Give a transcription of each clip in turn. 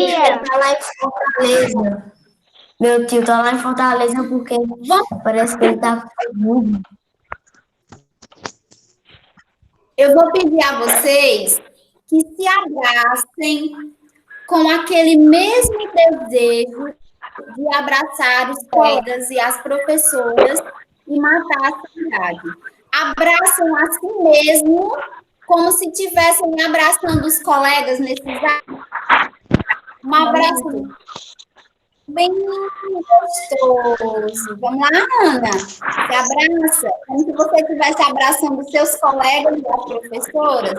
Tia, tá lá em Fortaleza. Meu tio tá lá em Fortaleza porque parece que ele tá com Covid. Eu vou pedir a vocês que se abracem com aquele mesmo desejo de abraçar os colegas e as professoras e matar a saudade. Abraçam a si mesmo como se estivessem abraçando os colegas nesses um abraço bem gostoso. Vamos lá, Ana? Se abraça, como se você estivesse abraçando seus colegas e as professoras.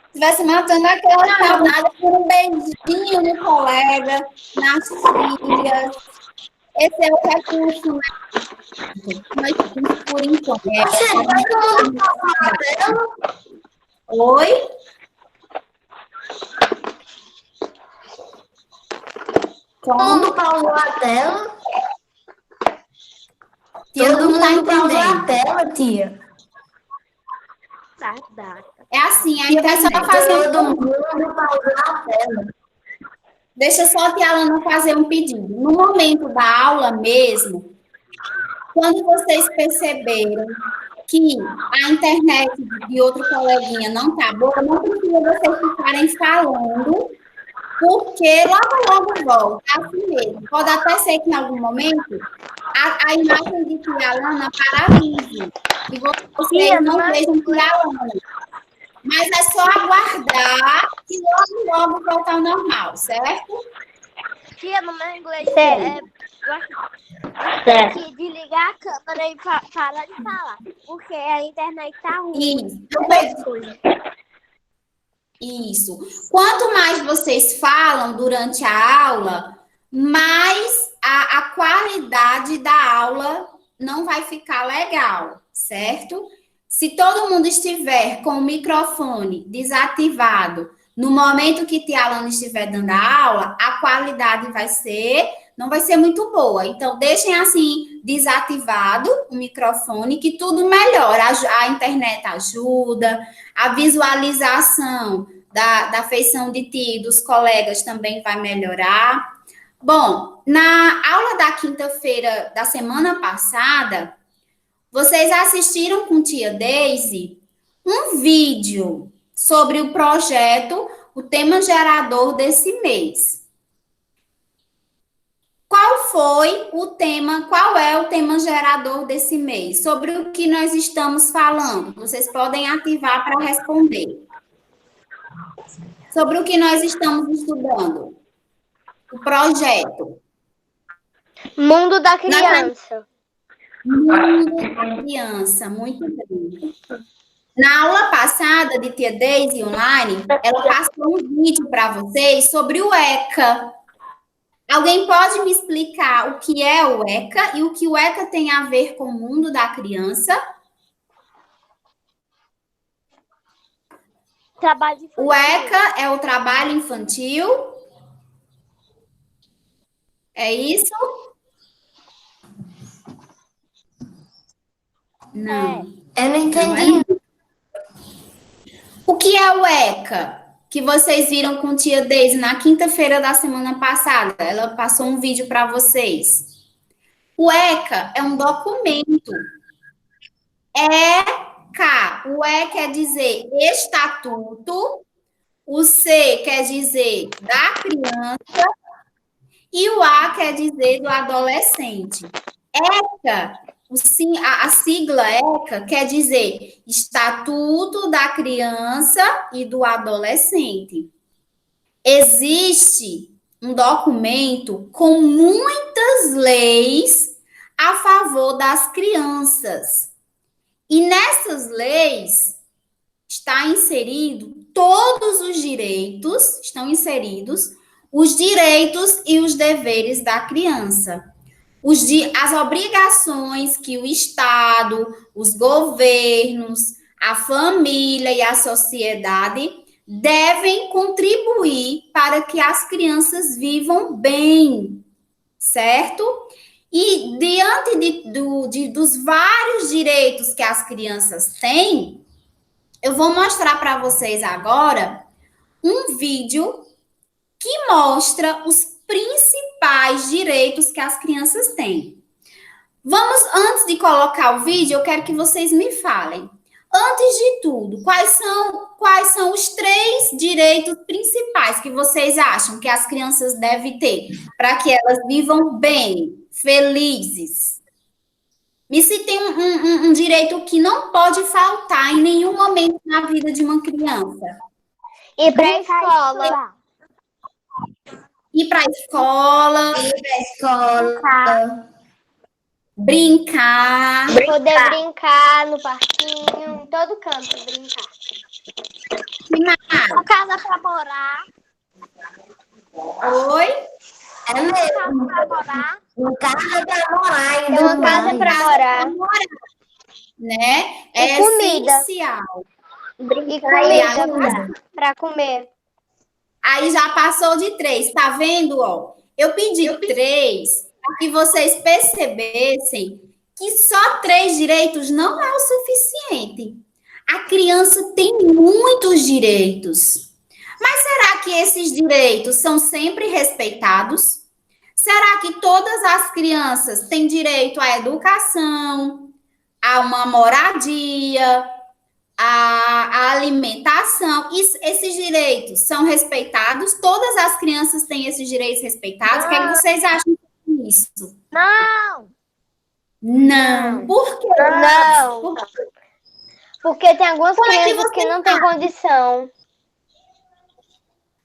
Estivesse matando aquela saudade por um beijinho no colega, nas tias. Esse é o recurso, né? Nós temos por enquanto. Oi? Como pausou a tela? Tia, Todo não tá mundo pausou a entendendo. tela, tia. É assim, a internet. Todo mundo pausou a tela. Deixa só a tia Alana fazer um pedido. No momento da aula mesmo, quando vocês perceberam que a internet de outro coleguinha não tá boa, não precisa vocês ficarem falando, porque logo volta, assim mesmo. Pode até ser que em algum momento a imagem de tia Alana paralise e vocês não vejam tia Alana. Mas é só aguardar e logo voltar ao normal, certo? tia, no meu inglês, eu acho que tem que desligar a câmera e parar de falar, porque a internet tá ruim. Isso. Quanto mais vocês falam durante a aula, mais a qualidade da aula não vai ficar legal, certo? Se todo mundo estiver com o microfone desativado no momento que tia Alana estiver dando a aula, a qualidade não vai ser muito boa. Então, deixem assim desativado o microfone, que tudo melhora. A internet ajuda, a visualização da feição de ti, dos colegas também vai melhorar. Bom, na aula da quinta-feira da semana passada, vocês assistiram com tia Daisy um vídeo sobre o projeto, o tema gerador desse mês. Qual é o tema gerador desse mês? Sobre o que nós estamos falando? Vocês podem ativar para responder. Sobre o que nós estamos estudando? O projeto. Mundo da criança. Mundo da criança, muito bem. Na aula passada de Tia Daisy online, ela passou um vídeo para vocês sobre o ECA. Alguém pode me explicar o que é o ECA e o que o ECA tem a ver com o mundo da criança? Trabalho infantil. O ECA é o trabalho infantil? É isso? Não. Eu não entendi. O que é o ECA? Que vocês viram com tia Deise na quinta-feira da semana passada. Ela passou um vídeo para vocês. O ECA é um documento. ECA. O E quer dizer estatuto. O C quer dizer da criança. E o A quer dizer do adolescente. ECA, a sigla ECA quer dizer Estatuto da Criança e do Adolescente. Existe um documento com muitas leis a favor das crianças. E nessas leis está inserido todos os direitos, estão inseridos os direitos e os deveres da criança. As obrigações que o Estado, os governos, a família e a sociedade devem contribuir para que as crianças vivam bem, certo? E diante dos vários direitos que as crianças têm, eu vou mostrar para vocês agora um vídeo que mostra os principais direitos que as crianças têm. Vamos, antes de colocar o vídeo, eu quero que vocês me falem. Antes de tudo, quais são os 3 direitos principais que vocês acham que as crianças devem ter para que elas vivam bem, felizes? Me citem um direito que não pode faltar em nenhum momento na vida de uma criança. Ir para a escola. Ir para a escola. Brincar. Poder brincar no parquinho, em todo canto brincar. Que mais? Uma casa para morar. Oi? É mesmo. Uma casa para morar. Uma casa para morar. Tem uma casa para morar. Né? E comida. Essencial. E comida para comer. Aí já passou de 3, tá vendo? Ó? Eu pedi 3 para que vocês percebessem que só 3 direitos não é o suficiente. A criança tem muitos direitos. Mas será que esses direitos são sempre respeitados? Será que todas as crianças têm direito à educação, a uma moradia, a alimentação? Esses direitos são respeitados? Todas as crianças têm esses direitos respeitados? O que é que vocês acham disso? Não! Não. Por quê? Não! Porque tem algumas crianças que não têm condição.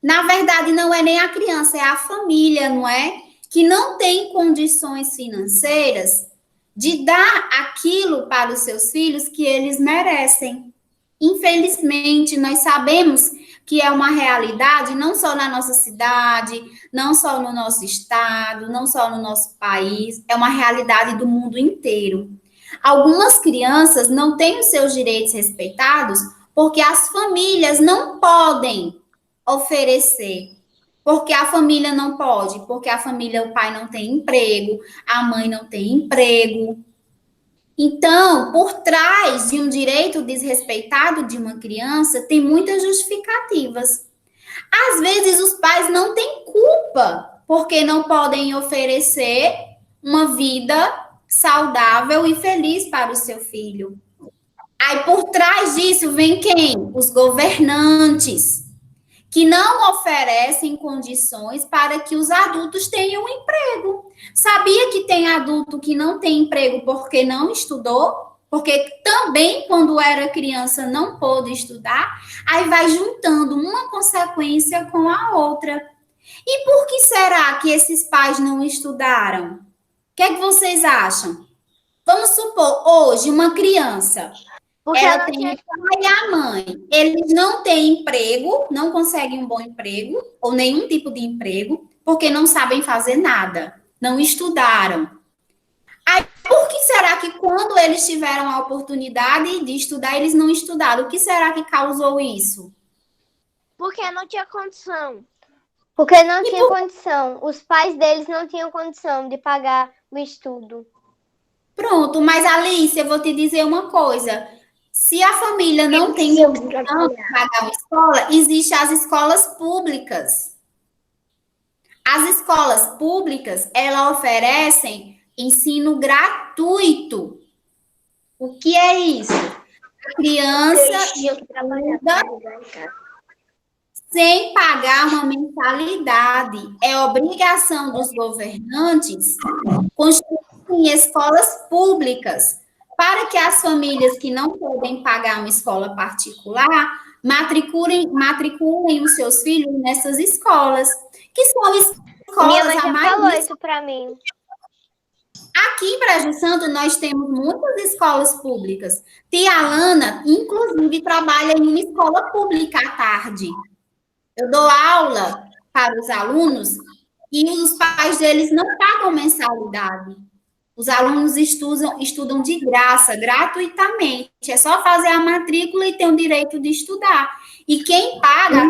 Na verdade, não é nem a criança, é a família, não é? Que não tem condições financeiras de dar aquilo para os seus filhos que eles merecem. Infelizmente, nós sabemos que é uma realidade não só na nossa cidade, não só no nosso estado, não só no nosso país, é uma realidade do mundo inteiro. Algumas crianças não têm os seus direitos respeitados porque as famílias não podem oferecer. Porque a família não pode, porque a família, o pai não tem emprego, a mãe não tem emprego. Então, por trás de um direito desrespeitado de uma criança, tem muitas justificativas. Às vezes, os pais não têm culpa, porque não podem oferecer uma vida saudável e feliz para o seu filho. Aí, por trás disso, vem quem? Os governantes, que não oferecem condições para que os adultos tenham emprego. Sabia que tem adulto que não tem emprego porque não estudou? Porque também, quando era criança, não pôde estudar? Aí vai juntando uma consequência com a outra. E por que será que esses pais não estudaram? O que é que vocês acham? Vamos supor, hoje, uma criança... Porque ela tem o pai e a mãe. Eles não têm emprego, não conseguem um bom emprego, ou nenhum tipo de emprego, porque não sabem fazer nada, não estudaram. Aí, por que será que quando eles tiveram a oportunidade de estudar, eles não estudaram? O que será que causou isso? Porque não tinha condição. Porque não tinha condição. Os pais deles não tinham condição de pagar o estudo. Pronto, mas Alice, eu vou te dizer uma coisa. Se a família não tem condição de pagar uma escola, existem as escolas públicas. As escolas públicas, elas oferecem ensino gratuito. O que é isso? A criança estuda sem pagar uma mensalidade. É obrigação dos governantes construir escolas públicas, para que as famílias que não podem pagar uma escola particular matriculem os seus filhos nessas escolas, que são escolas... Minha mãe já falou isso para mim. Aqui em Brejo Santo, nós temos muitas escolas públicas. Tia Alana, inclusive, trabalha em uma escola pública à tarde. Eu dou aula para os alunos e os pais deles não pagam mensalidade. Os alunos estudam de graça, gratuitamente. É só fazer a matrícula e ter o direito de estudar. E quem paga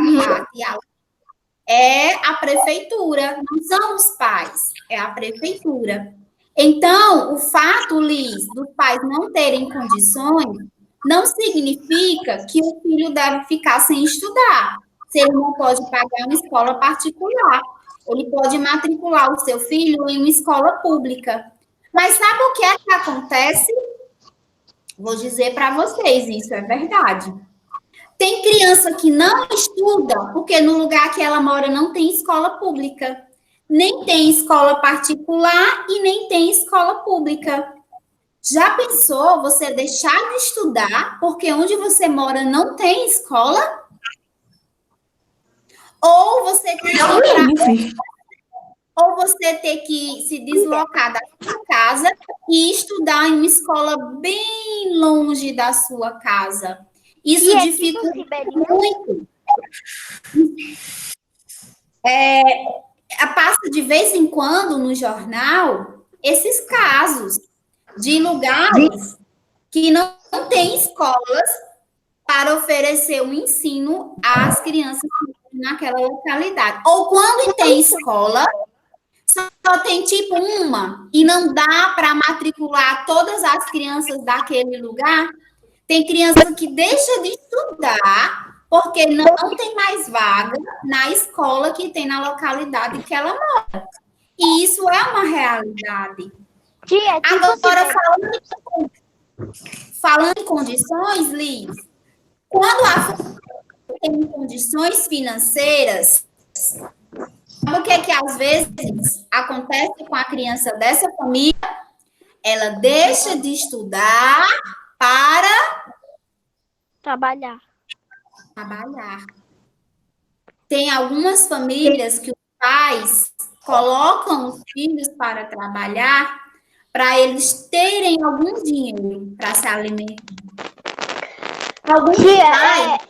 é a prefeitura, não são os pais, é a prefeitura. Então, o fato, Liz, dos pais não terem condições, não significa que o filho deve ficar sem estudar. se ele não pode pagar uma escola particular. Ele pode matricular o seu filho em uma escola pública. Mas sabe o que é que acontece? Vou dizer para vocês, isso é verdade. Tem criança que não estuda porque no lugar que ela mora não tem escola pública. Nem tem escola particular e nem tem escola pública. Já pensou você deixar de estudar porque onde você mora não tem escola? Ou você tem que ou você ter que se deslocar da sua casa e estudar em uma escola bem longe da sua casa. Isso dificulta muito. Passa de vez em quando no jornal esses casos de lugares que não tem escolas para oferecer o ensino às crianças naquela localidade. Ou quando tem escola, só tem tipo uma e não dá para matricular todas as crianças daquele lugar. Tem criança que deixa de estudar porque não tem mais vaga na escola que tem na localidade que ela mora. E isso é uma realidade. Agora, falando em condições, Liz, quando a família tem condições financeiras, sabe o que é que às vezes acontece com a criança dessa família? Ela deixa de estudar para trabalhar. Tem algumas famílias que os pais colocam os filhos para trabalhar para eles terem algum dinheiro para se alimentar.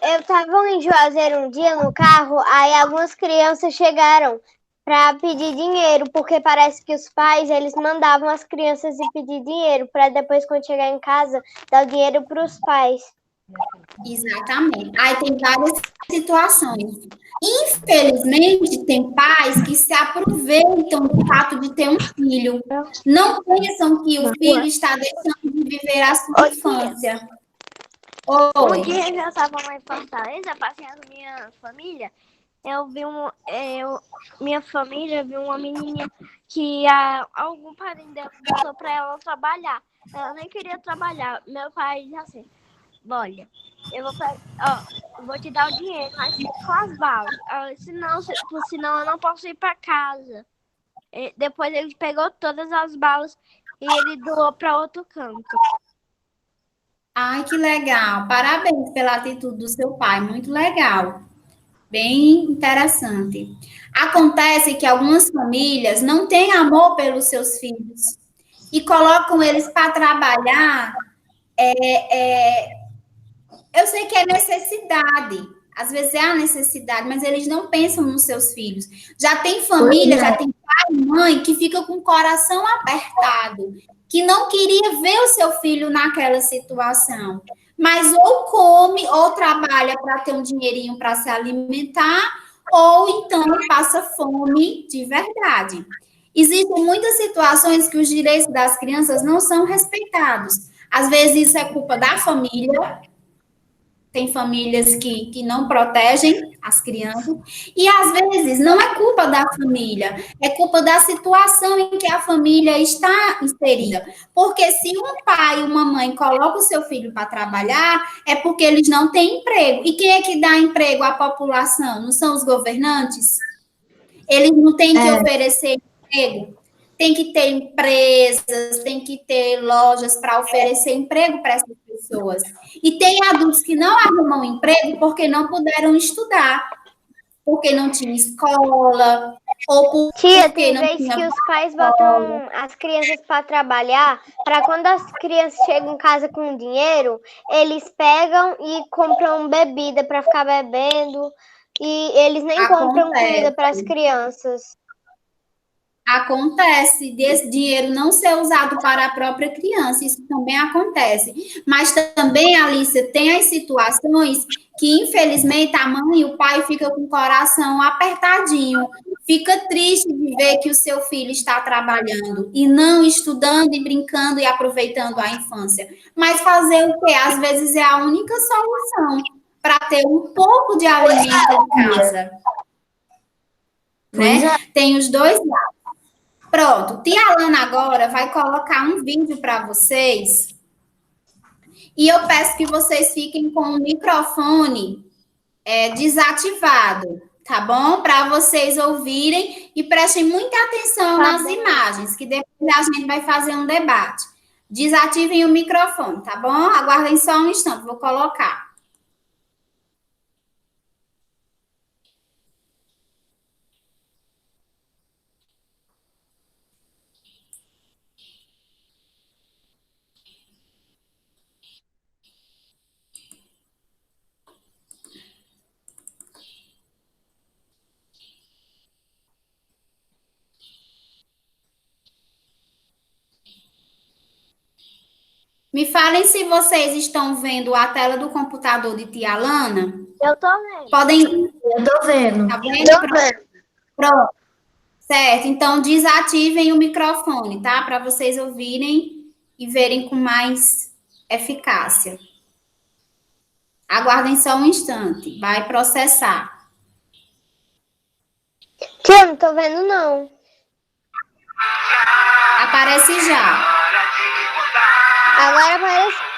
Eu estava em Juazeiro um dia no carro, aí algumas crianças chegaram para pedir dinheiro, porque parece que os pais, eles mandavam as crianças ir pedir dinheiro, para depois, quando chegar em casa, dar o dinheiro para os pais. Exatamente. Aí tem várias situações. Infelizmente, tem pais que se aproveitam do fato de ter um filho. Não pensam que o filho está deixando de viver a sua infância. Um dia eu já estava lá em Fortaleza, passeando com minha família. Minha família viu uma menininha que algum parente dela botou para ela trabalhar. Ela nem queria trabalhar. Meu pai disse assim: olha, eu vou te dar o dinheiro, mas fica com as balas. Senão eu não posso ir para casa. Depois ele pegou todas as balas e ele doou para outro canto. Ai, que legal. Parabéns pela atitude do seu pai. Muito legal. Bem interessante. Acontece que algumas famílias não têm amor pelos seus filhos e colocam eles para trabalhar. Eu sei que é necessidade. Às vezes é a necessidade, mas eles não pensam nos seus filhos. Já tem família, já tem pai e mãe que fica com o coração apertado, que não queria ver o seu filho naquela situação, mas ou come ou trabalha para ter um dinheirinho para se alimentar, ou então passa fome de verdade. Existem muitas situações que os direitos das crianças não são respeitados. Às vezes isso é culpa da família. Tem famílias que não protegem as crianças, e às vezes não é culpa da família, é culpa da situação em que a família está inserida. Porque se um pai e uma mãe colocam o seu filho para trabalhar, é porque eles não têm emprego. E quem é que dá emprego à população? Não são os governantes? Eles não têm que oferecer emprego? Tem que ter empresas, tem que ter lojas para oferecer emprego para essas pessoas. E tem adultos que não arrumam emprego porque não puderam estudar, porque não tinha escola, ou porque tem não vez tinha que os pais botam as crianças para trabalhar, para quando as crianças chegam em casa com dinheiro, eles pegam e compram bebida para ficar bebendo, e eles nem compram comida para as crianças. Acontece desse dinheiro não ser usado para a própria criança, isso também acontece. Mas também, Alice, tem as situações que, infelizmente, a mãe e o pai ficam com o coração apertadinho, fica triste de ver que o seu filho está trabalhando e não estudando e brincando e aproveitando a infância. Mas fazer o quê? Às vezes é a única solução. para ter um pouco de alimento em casa. Né? Tem os dois lados. Pronto, tia Alana agora vai colocar um vídeo para vocês e eu peço que vocês fiquem com o microfone desativado, tá bom? Para vocês ouvirem e prestem muita atenção nas imagens, que depois a gente vai fazer um debate. Desativem o microfone, tá bom? Aguardem só um instante, vou colocar. Me falem se vocês estão vendo a tela do computador de tia Alana. Eu tô vendo. Eu tô vendo. Tá vendo? Pronto. Certo, então desativem o microfone, tá? Para vocês ouvirem e verem com mais eficácia. Aguardem só um instante, vai processar. Tia, não tô vendo, não. Aparece já. Agora aparece.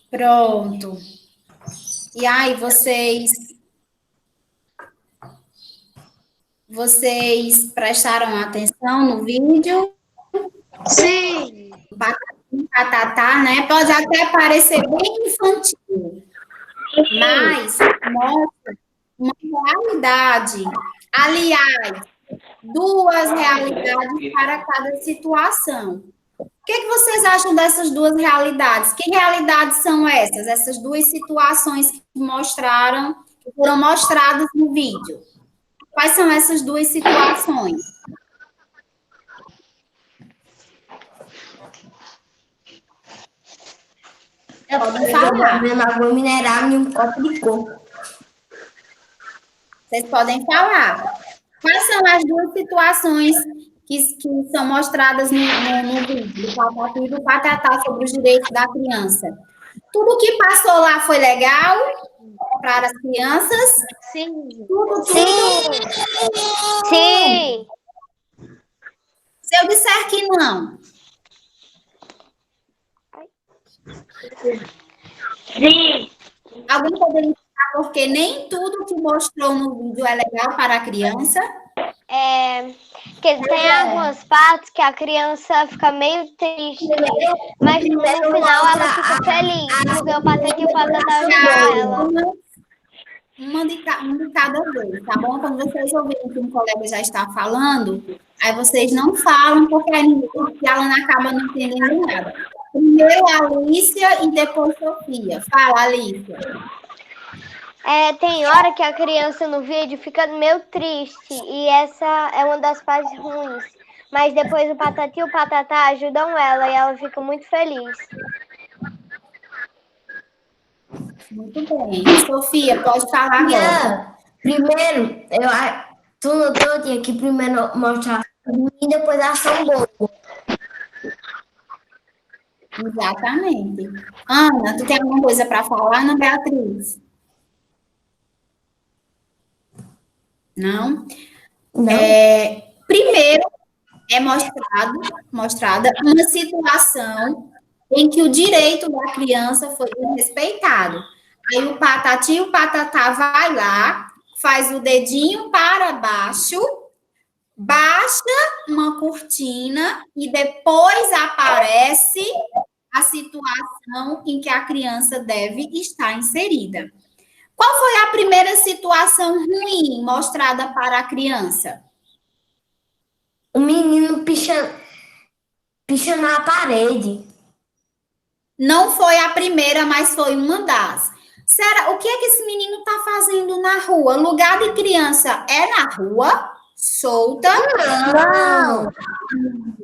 Pronto. E aí, vocês prestaram atenção no vídeo? Sim. Patatá, né? Pode até parecer bem infantil, mas mostra uma realidade. Aliás, duas realidades para cada situação. O que vocês acham dessas duas realidades? Que realidades são essas? Essas duas situações que foram mostradas no vídeo. Quais são essas duas situações? Podem falar. Bebendo água mineral e um copo de coco. Vocês podem falar. Quais são as duas situações que são mostradas no vídeo do Patati e do Patatá sobre os direitos da criança? Tudo que passou lá foi legal para as crianças? Sim. Sim. Se eu disser que não. Sim. Alguém poderia explicar porque nem tudo que mostrou no vídeo é legal para a criança? Que tem algumas partes que a criança fica meio triste, mas no final ela fica feliz, porque o Patati e o Patatá ajudam ela. Uma de cada vez, tá bom? Quando vocês ouvirem que um colega já está falando, aí vocês não falam, porque a Alana acaba não entendendo nada. Primeiro a Alicia e depois Sofia. Fala, Alicia. Tem hora que a criança no vídeo fica meio triste, e essa é uma das partes ruins. Mas depois o Patati e o Patatá ajudam ela, e ela fica muito feliz. Muito bem. Sofia, pode falar agora. Primeiro, tu notou que primeiro mostrar e depois a ação boa. Exatamente. Ana, tu tem alguma coisa para falar, Ana Beatriz? Não? Primeiro, é mostrada uma situação em que o direito da criança foi desrespeitado. Aí o Patati e o Patatá vai lá, faz o dedinho para baixo, baixa uma cortina e depois aparece a situação em que a criança deve estar inserida. Qual foi a primeira situação ruim mostrada para a criança? O menino pichando na parede. Não foi a primeira, mas foi uma das. Será, o que é que esse menino está fazendo na rua? Lugar de criança é na rua? Solta? Não.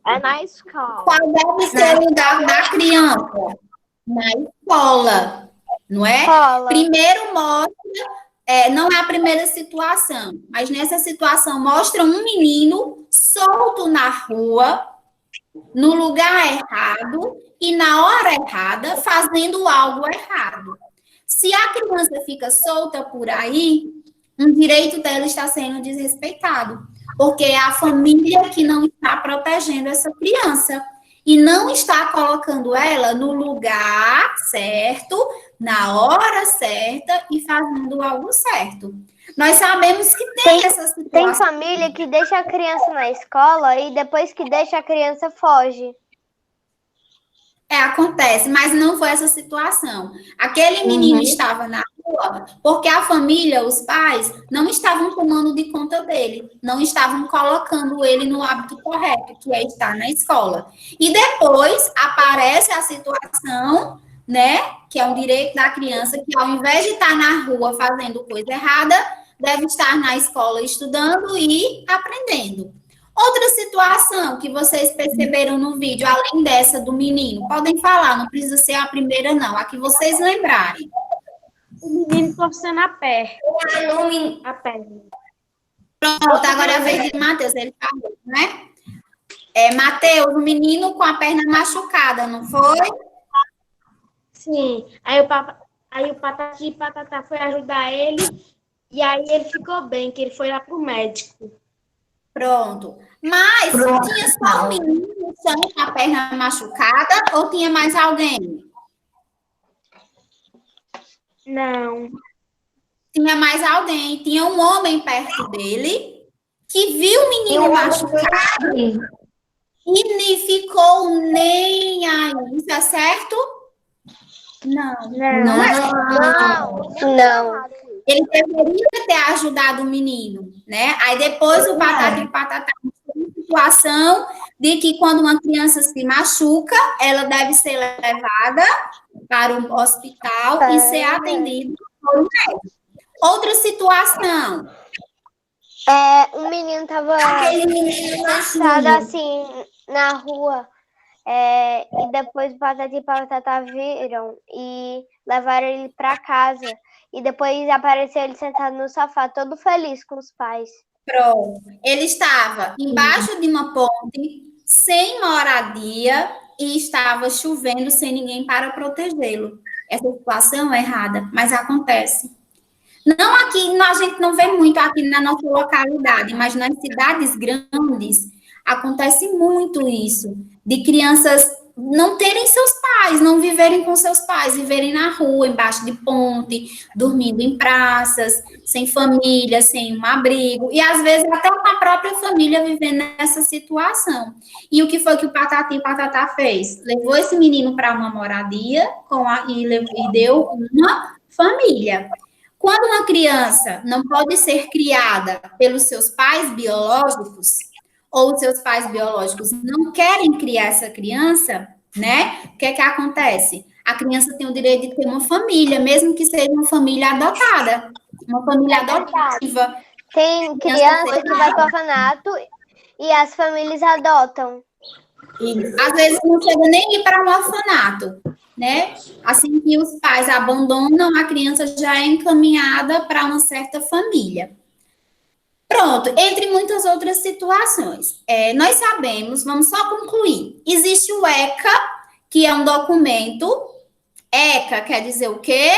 É na escola. Qual deve ser o lugar da criança? Na escola, não é? Escola. Primeiro mostra, não é a primeira situação, mas nessa situação mostra um menino solto na rua, no lugar errado e na hora errada, fazendo algo errado. Se a criança fica solta por aí, um direito dela está sendo desrespeitado, porque é a família que não está protegendo essa criança e não está colocando ela no lugar certo, na hora certa e fazendo algo certo. Nós sabemos que tem essa situação. Tem família que deixa a criança na escola e depois que deixa a criança foge. Acontece, mas não foi essa situação. Aquele menino estava na rua porque a família, os pais, não estavam tomando de conta dele, não estavam colocando ele no hábito correto, que é estar na escola. E depois aparece a situação, né, que é um direito da criança, que ao invés de estar na rua fazendo coisa errada, deve estar na escola estudando e aprendendo. Outra situação que vocês perceberam no vídeo, além dessa do menino, podem falar, não precisa ser a primeira, não, a que vocês lembrarem. O menino torcendo a perna. A perna. Pronto, agora é a vez de Matheus, ele falou, né? Matheus, o menino com a perna machucada, não foi? Sim. Aí o Patati e Patatá foi ajudar ele e aí ele ficou bem, que ele foi lá pro médico. Pronto. Mas tinha só um menino no chão com a perna machucada ou tinha mais alguém? Não. Tinha mais alguém. Tinha um homem perto dele que viu o menino machucado e nem ficou nem aí. Isso é certo? Não. Não. Ele deveria ter ajudado o menino, né? Aí depois o Patati e o Patatá uma situação de que quando uma criança se machuca, ela deve ser levada para um hospital e ser atendida por um médico. Outra situação. Um menino tava Aquele menino na sentado rua. assim na rua. E depois o Patati e o Patatá viram e levaram ele para casa. E depois apareceu ele sentado no sofá, todo feliz com os pais. Pronto. Ele estava embaixo de uma ponte, sem moradia, e estava chovendo sem ninguém para protegê-lo. Essa situação é errada, mas acontece. Não aqui, a gente não vê muito aqui na nossa localidade, mas nas cidades grandes acontece muito isso, de crianças não terem seus pais, não viverem com seus pais, viverem na rua, embaixo de ponte, dormindo em praças, sem família, sem um abrigo, e às vezes até com a própria família vivendo nessa situação. E o que foi que o Patati e o Patatá fez? Levou esse menino para uma moradia e deu uma família. Quando uma criança não pode ser criada pelos seus pais biológicos, ou os seus pais biológicos não querem criar essa criança, né? O que é que acontece? A criança tem o direito de ter uma família, mesmo que seja uma família adotada, uma família adotiva. Tem criança que vai para o orfanato e as famílias adotam. Às vezes não chega nem ir para um orfanato, né? Assim que os pais abandonam, a criança já é encaminhada para uma certa família. Pronto, entre muitas outras situações. Nós sabemos, vamos só concluir, existe o ECA, que é um documento. ECA quer dizer o quê?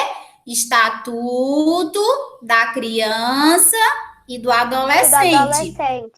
Estatuto da Criança e do Adolescente.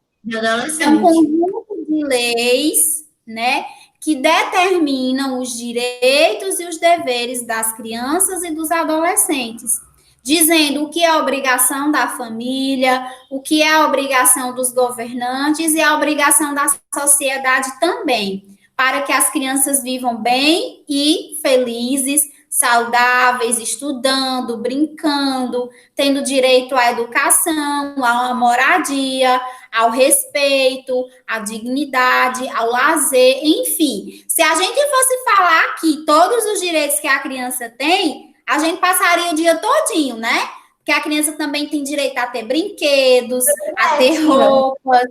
É um conjunto de leis, né, que determinam os direitos e os deveres das crianças e dos adolescentes, dizendo o que é a obrigação da família, o que é a obrigação dos governantes e a obrigação da sociedade também, para que as crianças vivam bem e felizes, saudáveis, estudando, brincando, tendo direito à educação, a uma moradia, ao respeito, à dignidade, ao lazer, enfim. Se a gente fosse falar aqui todos os direitos que a criança tem, a gente passaria o dia todinho, né? Porque a criança também tem direito a ter brinquedos, a ter roupas,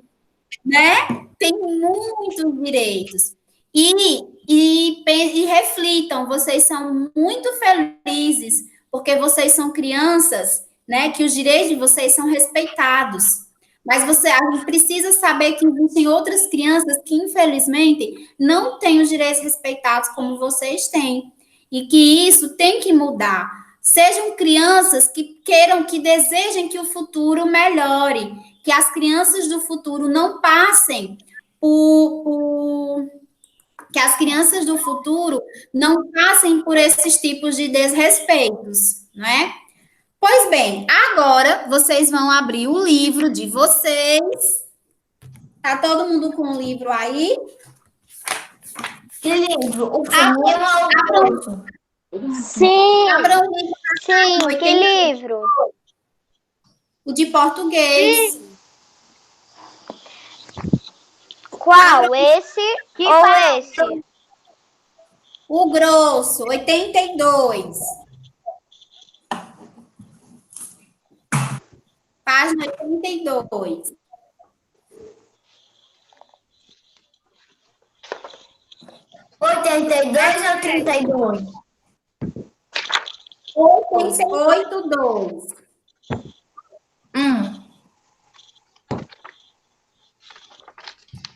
né? Tem muitos direitos. E reflitam, vocês são muito felizes, porque vocês são crianças, né? Que os direitos de vocês são respeitados. Mas a gente precisa saber que existem outras crianças que, infelizmente, não têm os direitos respeitados como vocês têm. E que isso tem que mudar. Sejam crianças que queiram, que desejem que o futuro melhore, que as crianças do futuro não passem que as crianças do futuro não passem por esses tipos de desrespeitos, não é? Pois bem, agora vocês vão abrir o livro de vocês. Tá todo mundo com o livro aí? Que livro? O primeiro ou o outro? Sim, Abra o livro. sim, que livro? O de português. Sim. Qual? Esse ou esse? O grosso, 82. Página 82. 82 ou 32? 82.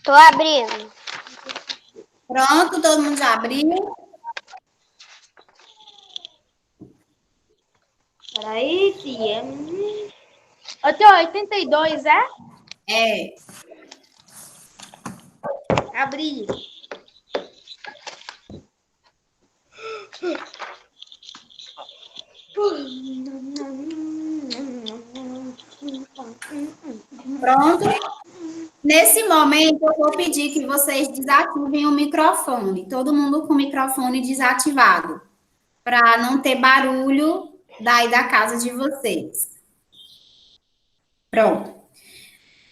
Tô abrindo. Pronto, todo mundo já abriu? Peraí, tia. Até 82, é? É. Abri. Pronto? Nesse momento, eu vou pedir que vocês desativem o microfone. Todo mundo com o microfone desativado. Para não ter barulho daí da casa de vocês. Pronto.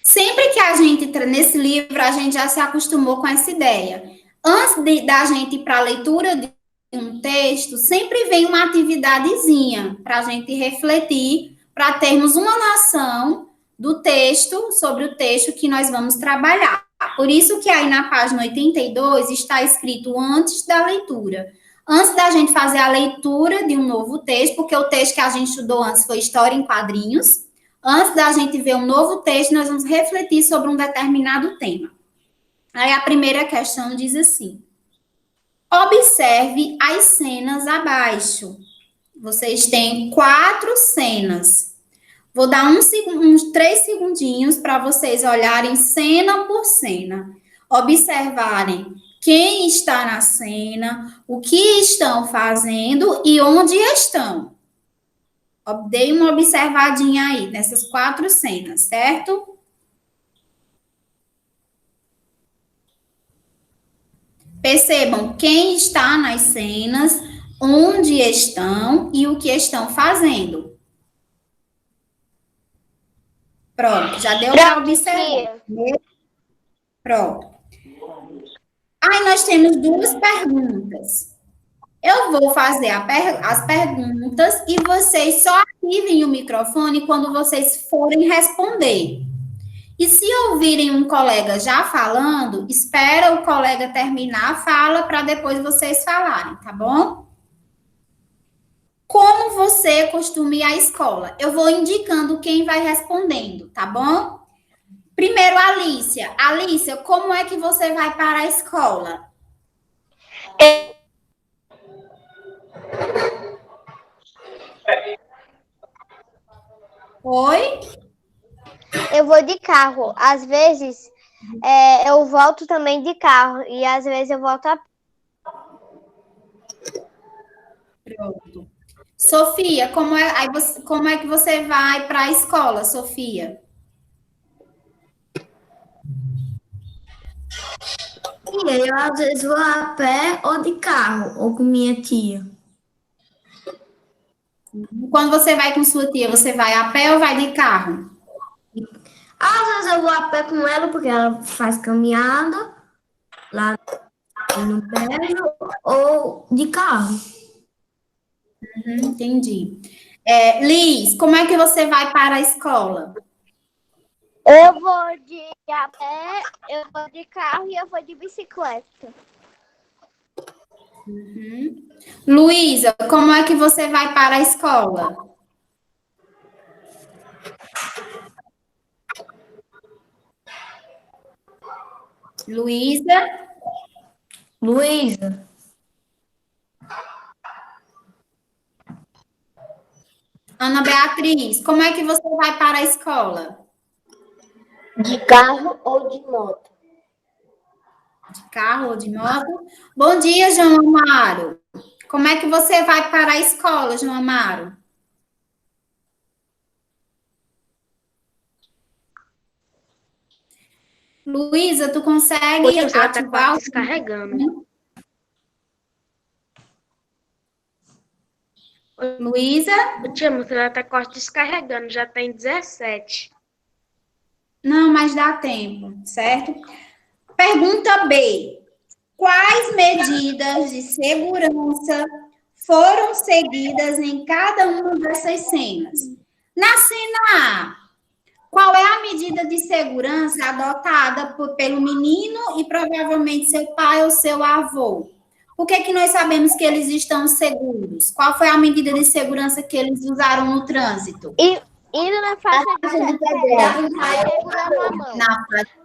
Sempre que a gente entra nesse livro, a gente já se acostumou com essa ideia. Antes da gente ir para a leitura de um texto, sempre vem uma atividadezinha para a gente refletir, para termos uma noção do texto, sobre o texto que nós vamos trabalhar. Por isso que aí na página 82 está escrito antes da leitura. Antes da gente fazer a leitura de um novo texto, porque o texto que a gente estudou antes foi História em Quadrinhos, antes da gente ver um novo texto, nós vamos refletir sobre um determinado tema. Aí a primeira questão diz assim: observe as cenas abaixo. Vocês têm 4 cenas. Vou dar uns 3 segundinhos para vocês olharem cena por cena. Observarem quem está na cena, o que estão fazendo e onde estão. Dei uma observadinha aí nessas 4 cenas, certo? Percebam quem está nas cenas, onde estão e o que estão fazendo. Pronto, já deu para observar. Pronto. Aí nós temos 2 perguntas. Eu vou fazer as perguntas e vocês só ativem o microfone quando vocês forem responder. E se ouvirem um colega já falando, espera o colega terminar a fala para depois vocês falarem, tá bom? Como você costuma ir à escola? Eu vou indicando quem vai respondendo, tá bom? Primeiro, Alícia. Alícia, como é que você vai para a escola? Oi? Eu vou de carro. Às vezes, eu volto também de carro. E às vezes eu volto a pé. Pronto. Sofia, como é que você vai para a escola, Sofia? Eu às vezes vou a pé ou de carro, ou com minha tia. Quando você vai com sua tia, você vai a pé ou vai de carro? Às vezes eu vou a pé com ela, porque ela faz caminhada lá no prédio, ou de carro. Entendi. Liz, como é que você vai para a escola? Eu vou de a pé, eu vou de carro e eu vou de bicicleta. Luísa, como é que você vai para a escola? Luísa? Luísa, Ana Beatriz, como é que você vai para a escola? de carro ou de moto? De carro ou de moto? Bom dia, João Amaro. Como é que você vai para a escola, João Amaro? Luísa, tu consegue ativar o... Descarregando. Luísa? Tia, meu celular tá quase descarregando, já tem 17. Não, mas dá tempo, certo? Pergunta B. Quais medidas de segurança foram seguidas em cada uma dessas cenas? Na cena A, qual é a medida de segurança adotada pelo menino e provavelmente seu pai ou seu avô? Por que nós sabemos que eles estão seguros? Qual foi a medida de segurança que eles usaram no trânsito? Indo na faixa de pedestre, segurando a mão.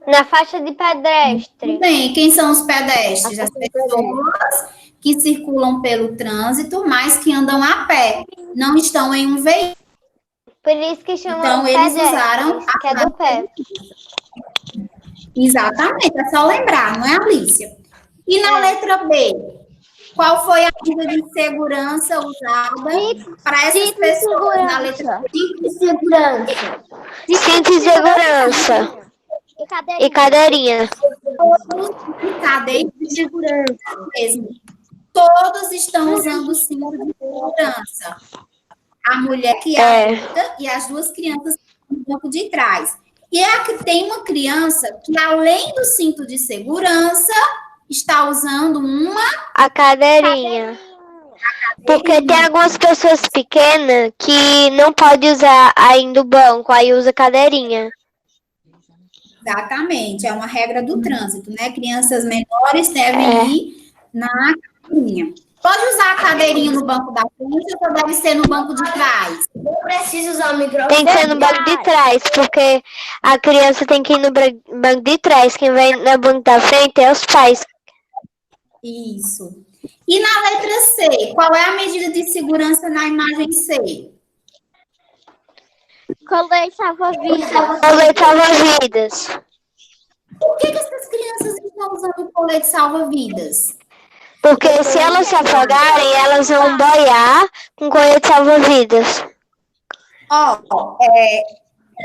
Na faixa de pedestre. Tudo bem, quem são os pedestres? As pessoas que circulam pelo trânsito, mas que andam a pé, não estão em um veículo. Por isso que chamam Então, eles usaram a que é do pé. Exatamente, é só lembrar, não é, Alicia? E na letra B, qual foi a medida de segurança usada para essas pessoas? Na letra B, Cinto de segurança. Cinto de segurança. E cadeirinha. cadeia de segurança mesmo. Todos estão usando o cinto de segurança. A mulher que é adulta e as duas crianças no banco de trás. E aqui tem uma criança que, além do cinto de segurança, está usando A cadeirinha. Porque tem algumas pessoas pequenas que não podem usar ainda o banco, aí usa cadeirinha. Exatamente, é uma regra do trânsito, né? Crianças menores devem ir na cadeirinha. Pode usar a cadeirinha no banco da frente ou deve ser no banco de trás? Eu preciso usar o microfone. Tem que ser no banco de trás, porque a criança tem que ir no banco de trás. Quem vai no banco da frente é os pais. Isso. E na letra C, qual é a medida de segurança na imagem C? Colete salva-vidas. Colete salva-vidas. Por que essas crianças estão usando colete salva-vidas? Porque se elas se afogarem, elas vão boiar com colete salva-vidas.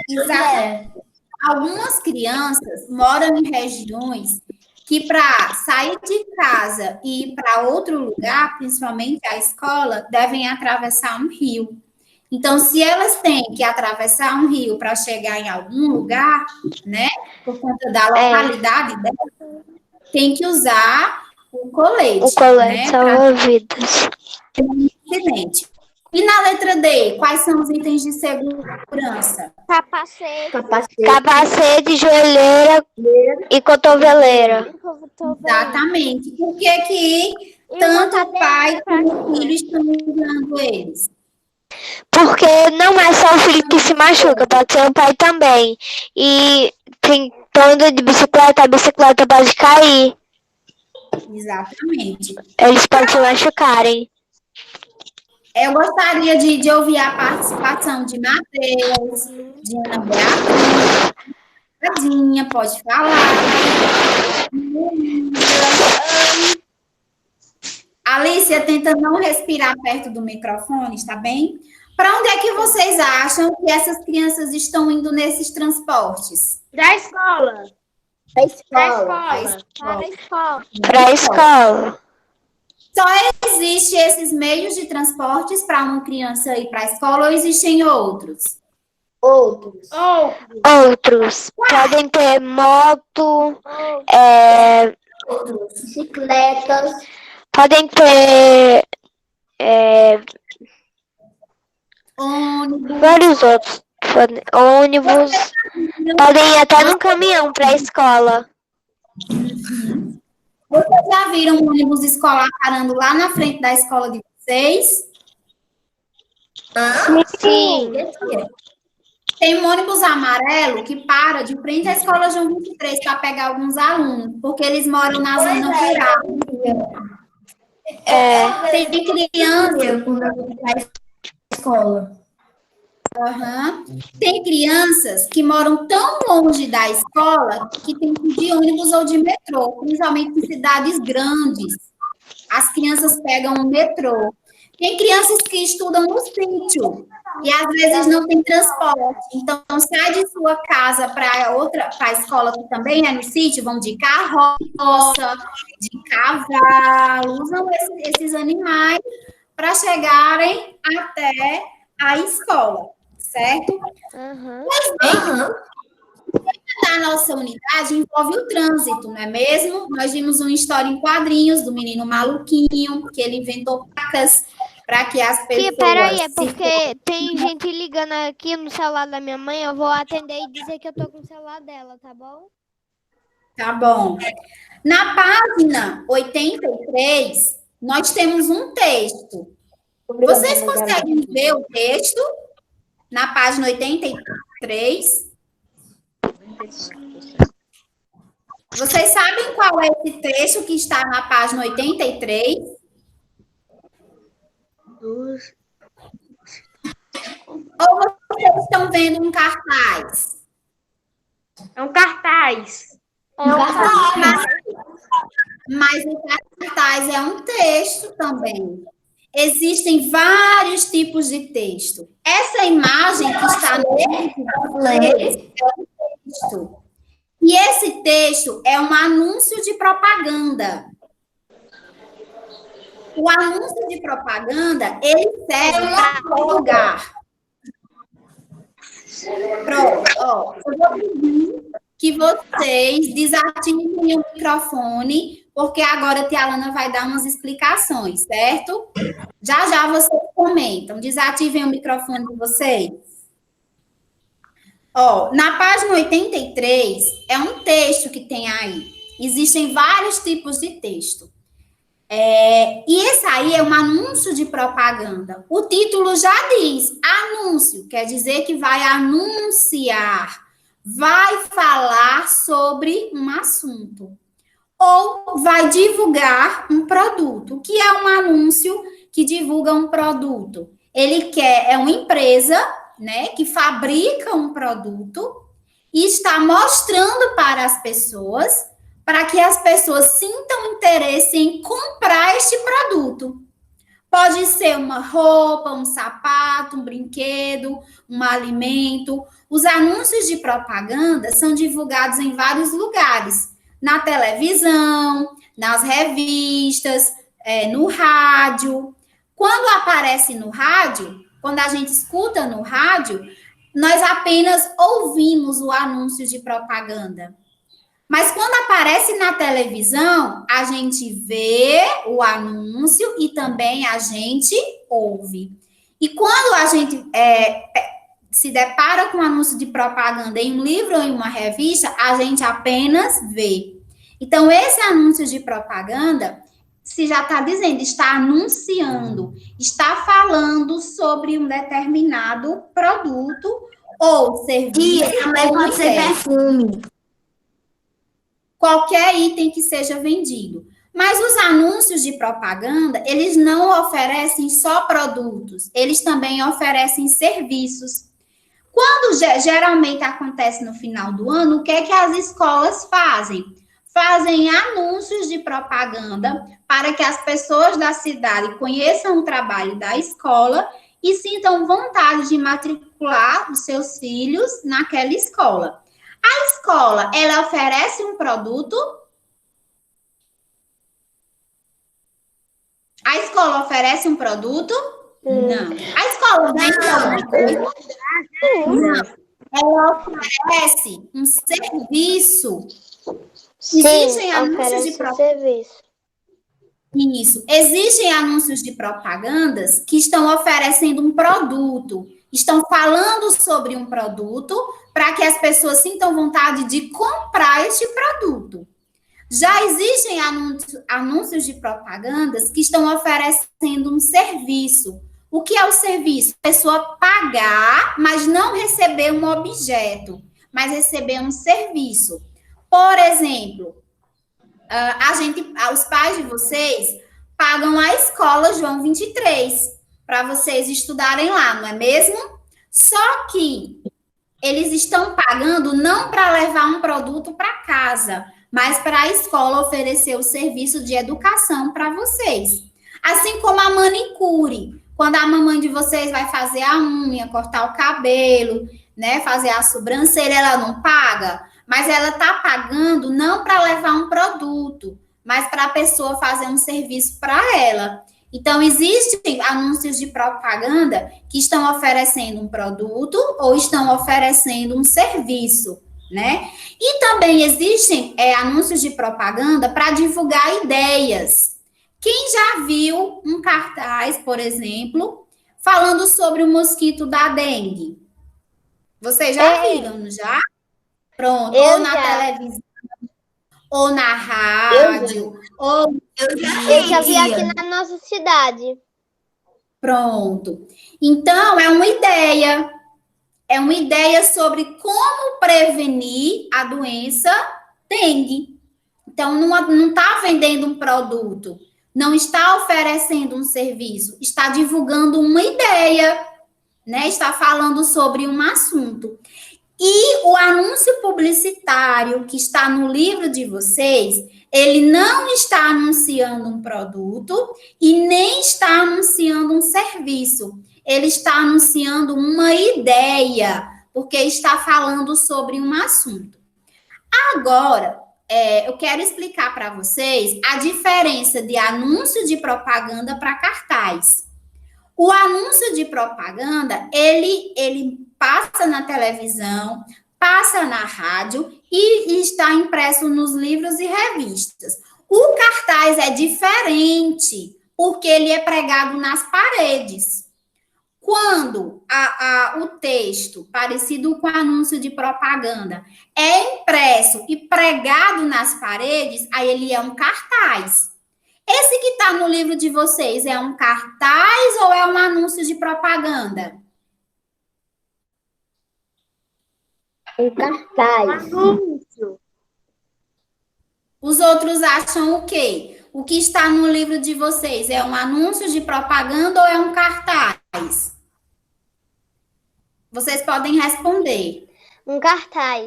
Exato. Algumas crianças moram em regiões que para sair de casa e ir para outro lugar, principalmente a escola, devem atravessar um rio. Então, se elas têm que atravessar um rio para chegar em algum lugar, né, por conta da localidade dela, tem que usar o colete. O colete né, salva-vidas. Acidente. E na letra D, quais são os itens de segurança? Capacete. Capacete, joelheira e cotoveleira. Exatamente. Por que que tanto o pai como o filho estão usando eles? Porque não é só o filho que se machuca, pode ser o pai também. E quem anda de bicicleta, a bicicleta pode cair. Exatamente. Eles podem se machucarem. Eu gostaria de ouvir a participação de Matheus, de Ana Beatriz. Tadinha, pode falar. Alicia, tenta não respirar perto do microfone, está bem? Para onde é que vocês acham que essas crianças estão indo nesses transportes? Da escola. Para a escola. Só existe esses meios de transportes para uma criança ir para a escola ou existem outros? Outros. Outros. Podem ter moto, Bicicletas. podem ter Ônibus. vários outros. Ônibus. Podem ir até num caminhão para a escola. Vocês já viram um ônibus escolar parando lá na frente da escola de vocês? Sim. Tem um ônibus amarelo que para de frente à escola João 23 para pegar alguns alunos, porque eles moram na zona rural. Tem criança. Quando eu vou para a escola. Tem crianças que moram tão longe da escola que tem que ir de ônibus ou de metrô, principalmente em cidades grandes. As crianças pegam o metrô. Tem crianças que estudam no sítio e às vezes não tem transporte. Então, sai de sua casa para a escola que também é no sítio, vão de carroça, de cavalo, usam esses animais para chegarem até a escola. Certo? A nossa unidade envolve o trânsito, não é mesmo? Nós vimos uma história em quadrinhos do menino maluquinho, que ele inventou placas para que as pessoas... Peraí, é porque tem gente ligando aqui no celular da minha mãe, eu vou atender e dizer que eu tô com o celular dela, tá bom? Tá bom. Na página 83, nós temos um texto. Vocês conseguem ver o texto? Na página 83. Vocês sabem qual é esse texto que está na página 83? Ou vocês estão vendo um cartaz? É um cartaz. Mas o cartaz é um texto também. Existem vários tipos de texto. Essa imagem que está no texto é um texto. E esse texto é um anúncio de propaganda. O anúncio de propaganda, ele serve para divulgar. Pronto, ó, eu vou pedir que vocês desativem o microfone, porque agora a tia Alana vai dar umas explicações, certo? Já já vocês comentam. Desativem o microfone de vocês. Ó, na página 83, é um texto que tem aí. Existem vários tipos de texto. E esse aí é um anúncio de propaganda. O título já diz anúncio, quer dizer que vai anunciar, vai falar sobre um assunto. Ou vai divulgar um produto. O que é um anúncio que divulga um produto? É uma empresa, né, que fabrica um produto e está mostrando para as pessoas, para que as pessoas sintam interesse em comprar este produto. Pode ser uma roupa, um sapato, um brinquedo, um alimento. Os anúncios de propaganda são divulgados em vários lugares. Na televisão, nas revistas, no rádio. Quando aparece no rádio, quando a gente escuta no rádio, nós apenas ouvimos o anúncio de propaganda. Mas quando aparece na televisão, a gente vê o anúncio e também a gente ouve. E quando a gente se depara com um anúncio de propaganda em um livro ou em uma revista, a gente apenas vê. Então, esse anúncio de propaganda, se já está dizendo, está anunciando, está falando sobre um determinado produto ou serviço. E também pode ser perfume. Qualquer item que seja vendido. Mas os anúncios de propaganda, eles não oferecem só produtos, eles também oferecem serviços. Quando geralmente acontece no final do ano, o que é que as escolas fazem? Fazem anúncios de propaganda para que as pessoas da cidade conheçam o trabalho da escola e sintam vontade de matricular os seus filhos naquela escola. A escola, ela oferece um produto? A escola oferece um produto? Não. A escola vende alguma coisa? Não. Ela oferece um serviço. Existem anúncios de propaganda. Isso. Existem anúncios de propagandas que estão oferecendo um produto, estão falando sobre um produto para que as pessoas sintam vontade de comprar este produto. Já existem anúncios de propagandas que estão oferecendo um serviço. O que é o serviço? A pessoa pagar, mas não receber um objeto, mas receber um serviço. Por exemplo, os pais de vocês pagam a escola João 23 para vocês estudarem lá, não é mesmo? Só que eles estão pagando não para levar um produto para casa, mas para a escola oferecer o serviço de educação para vocês. Assim como a manicure, quando a mamãe de vocês vai fazer a unha, cortar o cabelo, né, fazer a sobrancelha, ela não paga, mas ela está pagando não para levar um produto, mas para a pessoa fazer um serviço para ela. Então, existem anúncios de propaganda que estão oferecendo um produto ou estão oferecendo um serviço, né? E também existem anúncios de propaganda para divulgar ideias. Quem já viu um cartaz, por exemplo, falando sobre o mosquito da dengue? Vocês já viram, não já? Pronto, ou na televisão, ou na rádio, ou... Eu já vi aqui na nossa cidade. Pronto. Então, é uma ideia. É uma ideia sobre como prevenir a doença dengue. Então, não está vendendo um produto, não está oferecendo um serviço, está divulgando uma ideia, né? Está falando sobre um assunto. E o anúncio publicitário que está no livro de vocês, ele não está anunciando um produto e nem está anunciando um serviço. Ele está anunciando uma ideia, porque está falando sobre um assunto. Agora, eu quero explicar para vocês a diferença de anúncio de propaganda para cartaz. O anúncio de propaganda, ele passa na televisão, passa na rádio e está impresso nos livros e revistas. O cartaz é diferente, porque ele é pregado nas paredes. Quando o texto, parecido com anúncio de propaganda, é impresso e pregado nas paredes, aí ele é um cartaz. Esse que está no livro de vocês é um cartaz ou é um anúncio de propaganda? Um cartaz. Anúncio. Os outros acham o quê? O que está no livro de vocês é um anúncio de propaganda ou é um cartaz? Vocês podem responder. Um cartaz.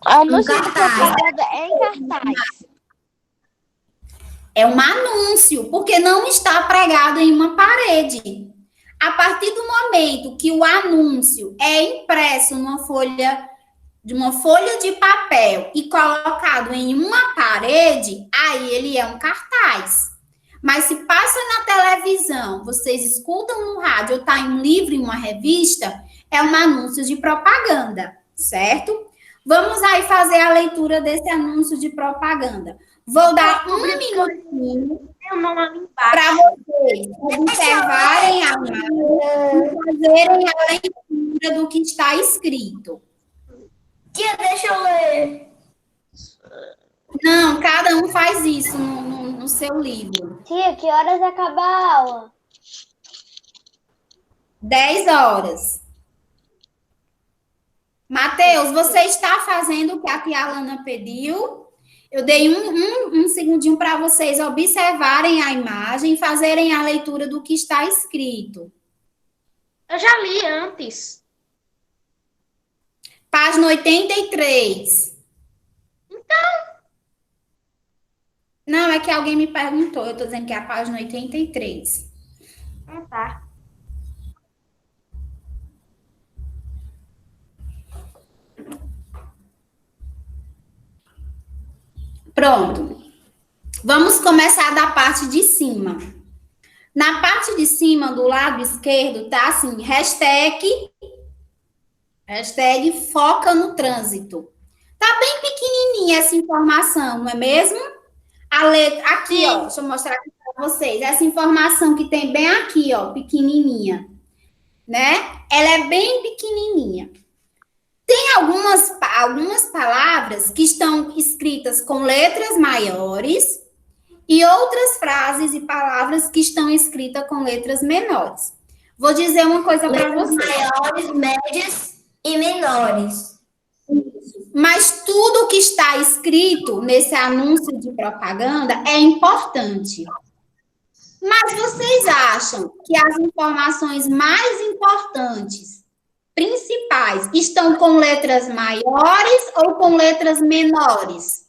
Anúncio de cartaz. propaganda é em cartaz. É um anúncio, porque não está pregado em uma parede. A partir do momento que o anúncio é impresso numa folha de papel e colocado em uma parede, aí ele é um cartaz. Mas se passa na televisão, vocês escutam no rádio ou está em um livro, em uma revista, é um anúncio de propaganda, certo? Vamos aí fazer a leitura desse anúncio de propaganda. Vou dar um minutinho para vocês observarem a imagem e fazerem a leitura do que está escrito. Tia, deixa eu ler. Não, cada um faz isso no seu livro. Tia, que horas acaba a aula? 10 horas. Mateus, você está fazendo o que a tia Alana pediu? Eu dei um segundinho para vocês observarem a imagem e fazerem a leitura do que está escrito. Eu já li antes. Página 83. Não, é que alguém me perguntou. Eu estou dizendo que é a página 83. Tá. Pronto. Vamos começar da parte de cima. Na parte de cima, do lado esquerdo, tá assim, hashtag foca no trânsito. Tá bem pequenininha essa informação, não é mesmo? A letra, aqui, ó, deixa eu mostrar aqui para vocês. Essa informação que tem bem aqui, ó, pequenininha, né? Ela é bem pequenininha. Tem algumas palavras que estão escritas com letras maiores e outras frases e palavras que estão escritas com letras menores. Vou dizer uma coisa para vocês. Maiores, médias e menores. Mas tudo que está escrito nesse anúncio de propaganda é importante. Mas vocês acham que as informações mais importantes, principais, estão com letras maiores ou com letras menores?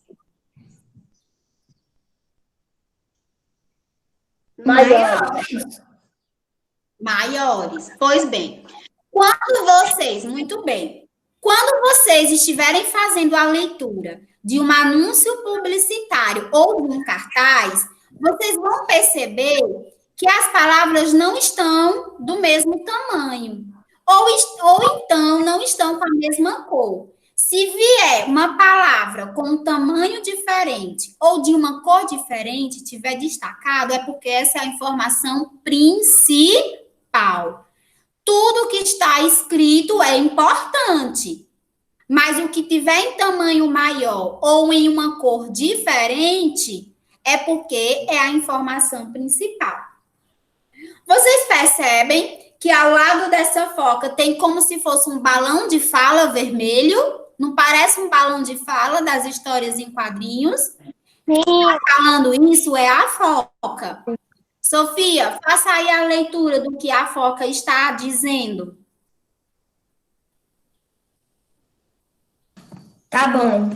Maiores. Pois bem, quando vocês estiverem fazendo a leitura de um anúncio publicitário ou de um cartaz, vocês vão perceber que as palavras não estão do mesmo tamanho, ou então não estão com a mesma cor. Se vier uma palavra com um tamanho diferente ou de uma cor diferente, tiver destacado, é porque essa é a informação principal. Tudo que está escrito é importante, mas o que tiver em tamanho maior ou em uma cor diferente é porque é a informação principal. Vocês percebem que ao lado dessa foca tem como se fosse um balão de fala vermelho? Não parece um balão de fala das histórias em quadrinhos? Quem está falando isso é a foca. Sofia, faça aí a leitura do que a foca está dizendo. Tá bom.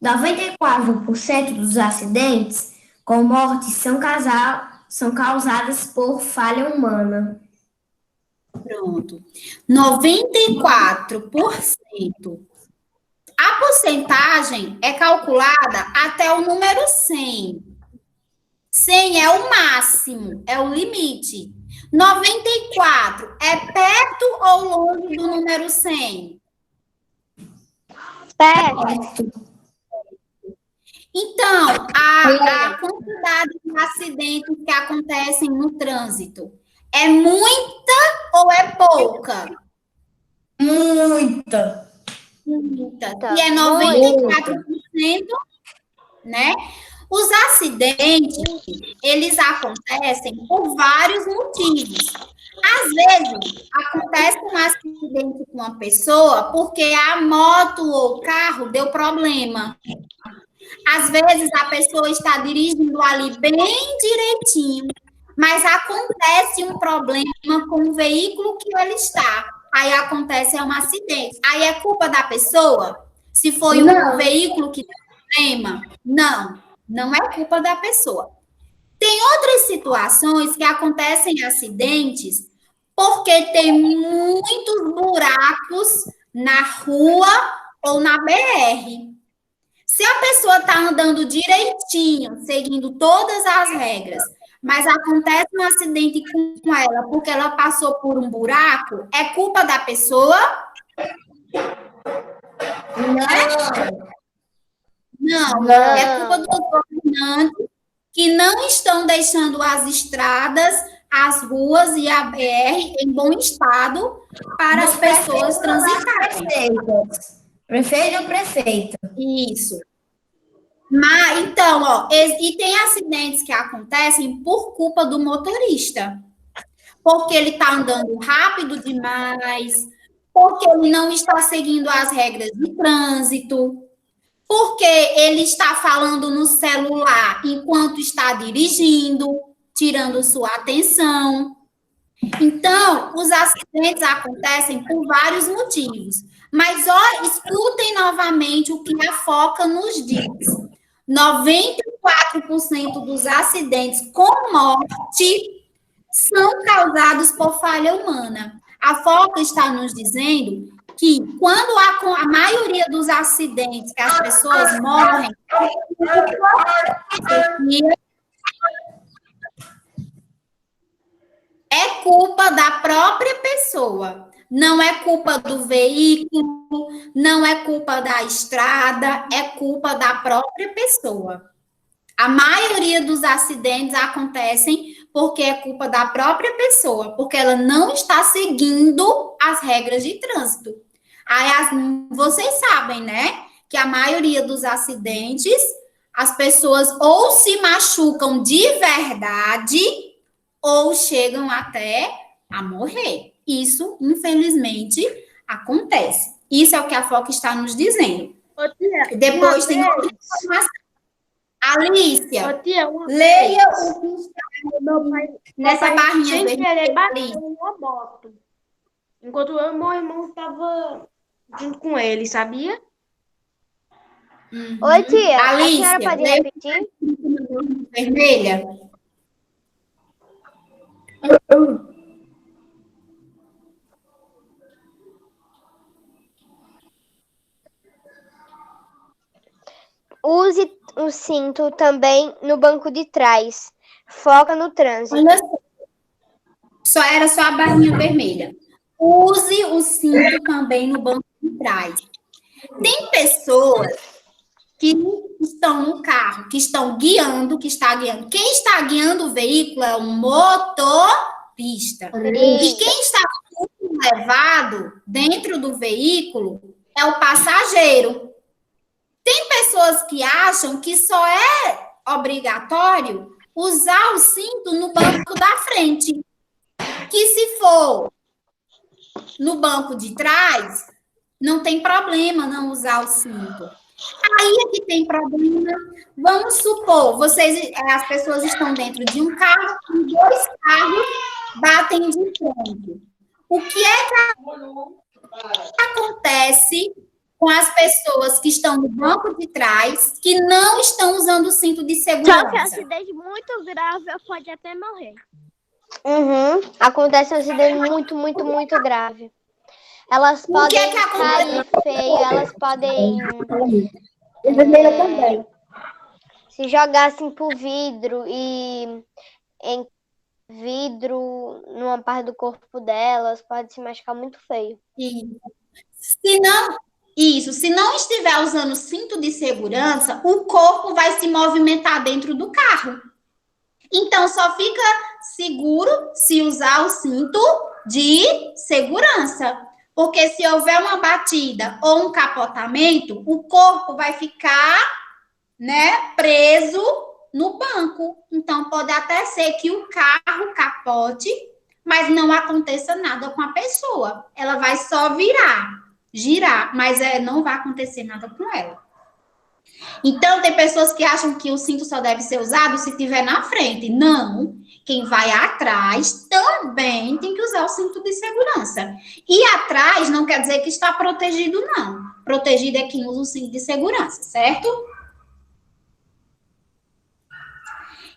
94% dos acidentes com morte são causadas por falha humana. Pronto. 94%. A porcentagem é calculada até o número 100. 100 é o máximo, é o limite. 94 é perto ou longe do número 100? Certo. Então, a quantidade de acidentes que acontecem no trânsito é muita ou é pouca? Muita. Muita. Tá, E é 94%, né? Os acidentes, eles acontecem por vários motivos. Às vezes, acontece um acidente com uma pessoa porque a moto ou o carro deu problema. Às vezes, a pessoa está dirigindo ali bem direitinho, mas acontece um problema com o veículo que ele está. Aí acontece um acidente. Aí é culpa da pessoa? Se foi um veículo que deu problema? Não é culpa da pessoa. Tem outras situações que acontecem acidentes porque tem muitos buracos na rua ou na BR. Se a pessoa está andando direitinho, seguindo todas as regras, mas acontece um acidente com ela porque ela passou por um buraco, é culpa da pessoa? Não, é culpa dos governantes que não estão deixando as estradas, as ruas e a BR em bom estado para as pessoas transitarem. Prefeito ou prefeita? Isso. Mas, então, ó, e tem acidentes que acontecem por culpa do motorista. Porque ele está andando rápido demais, porque ele não está seguindo as regras de trânsito, porque ele está falando no celular enquanto está dirigindo, tirando sua atenção. Então, os acidentes acontecem por vários motivos. Mas, ó, escutem novamente o que a Foca nos diz. 94% dos acidentes com morte são causados por falha humana. A Foca está nos dizendo que quando a maioria dos acidentes que as pessoas morrem, é culpa da própria pessoa. Não é culpa do veículo, não é culpa da estrada, é culpa da própria pessoa. A maioria dos acidentes acontecem porque é culpa da própria pessoa, porque ela não está seguindo as regras de trânsito. Aí, vocês sabem, né, que a maioria dos acidentes, as pessoas ou se machucam de verdade ou chegam até a morrer. Isso, infelizmente, acontece. Isso é o que a Foca está nos dizendo. Ô, tia, Depois tem outra informação. Alicia, ô, tia, leia o que está meu pai, nessa barrinha sem querer vermelha. bateu uma moto. Enquanto eu e meu irmão estava junto com ele, sabia? Oi, tia. Alicia, a senhora pode leia repetir? vermelha. Use o cinto também no banco de trás. Foca no trânsito. Olha só. Era só a barrinha vermelha. Use o cinto também no banco de trás. Tem pessoas que estão no carro, que estão guiando, que está guiando. Quem está guiando o veículo é um motorista. E quem está sendo levado dentro do veículo é o passageiro. Tem pessoas que acham que só é obrigatório usar o cinto no banco da frente. Que se for no banco de trás, não tem problema não usar o cinto. Aí é que tem problema. Vamos supor, as pessoas estão dentro de um carro e 2 carros batem de frente. O que é que acontece com as pessoas que estão no banco de trás que não estão usando o cinto de Só que segurança? acidente muito grave pode até morrer. Acontece um acidente muito, muito, muito grave. Elas O que é podem que acontece? cair feio, elas podem Vermelha também. se jogar assim pro vidro e em vidro numa parte do corpo delas, pode se machucar muito feio. Se não estiver usando cinto de segurança, o corpo vai se movimentar dentro do carro. Então, só fica seguro se usar o cinto de segurança. Porque se houver uma batida ou um capotamento, o corpo vai ficar, né, preso no banco. Então, pode até ser que o carro capote, mas não aconteça nada com a pessoa. Ela vai só girar, mas não vai acontecer nada com ela. Então, tem pessoas que acham que o cinto só deve ser usado se estiver na frente. Não. Quem vai atrás também tem que usar o cinto de segurança. E atrás não quer dizer que está protegido, não. Protegido é quem usa o cinto de segurança, certo?